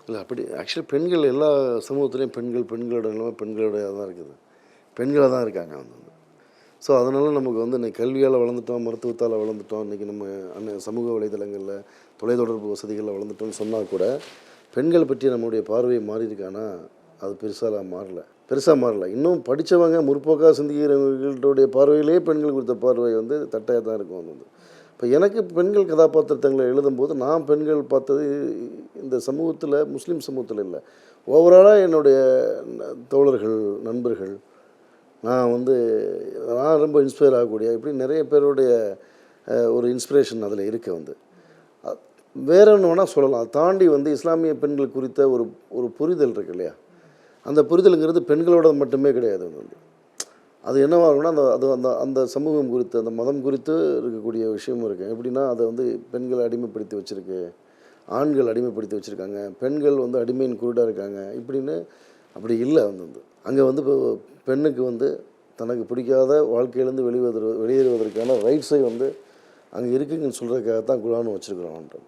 இல்லை அப்படி ஆக்சுவலி பெண்கள் எல்லா சமூகத்துலேயும் பெண்களோட நிலைமை பெண்களோட தான் இருக்குது. பெண்களாக தான் இருக்காங்க வந்து. ஸோ அதனால் நமக்கு வந்து இன்றைக்கி கல்வியால் வளர்ந்துட்டோம், மருத்துவத்தால் வளர்ந்துட்டோம், இன்றைக்கி நம்ம சமூக வலைதளங்களில் தொலைத்தொடர்பு வசதிகளில் வளர்ந்துட்டோம்னு சொன்னால் கூட பெண்கள் பற்றி நம்மளுடைய பார்வை மாறியிருக்கானா அது பெருசாக மாறல. இன்னும் படித்தவங்க முற்போக்காக சிந்திக்கிறவர்களுடைய பார்வையிலே பெண்கள் குறித்த பார்வை வந்து தட்டையாக தான் இருக்கும் வந்து. இப்போ எனக்கு பெண்கள் கதாபாத்திரங்களை எழுதும்போது நான் பெண்கள் பார்த்தது இந்த சமூகத்தில் முஸ்லீம் சமூகத்தில் இல்லை, ஓவராலாக என்னுடைய தோழர்கள் நண்பர்கள் நான் ரொம்ப இன்ஸ்பயர் ஆகக்கூடிய இப்படி நிறைய பேருடைய ஒரு இன்ஸ்பிரேஷன் அதில் இருக்க வந்து வேற ஒன்று வேணால் சொல்லலாம். அதை தாண்டி வந்து இஸ்லாமிய பெண்கள் குறித்த ஒரு புரிதல் இருக்கு இல்லையா, அந்த புரிதலுங்கிறது பெண்களோட மட்டுமே கிடையாது வந்து. அது என்னவாகும்னா அந்த சமூகம் குறித்து அந்த மதம் குறித்து இருக்கக்கூடிய விஷயமும் இருக்குது. எப்படின்னா அதை வந்து பெண்களை அடிமைப்படுத்தி வச்சுருக்கு, ஆண்கள் அடிமைப்படுத்தி வச்சுருக்காங்க, பெண்கள் வந்து அடிமையின் குருடாக இருக்காங்க இப்படின்னு. அப்படி இல்லை வந்து அங்கே வந்து இப்போ பெண்ணுக்கு வந்து தனக்கு பிடிக்காத வாழ்க்கையிலேருந்து வெளியேறுவதற்கான ரைட்ஸை வந்து அங்கே இருக்குங்கன்னு சொல்கிறதுக்காக தான் குரான் வச்சுருக்குறோன்றது.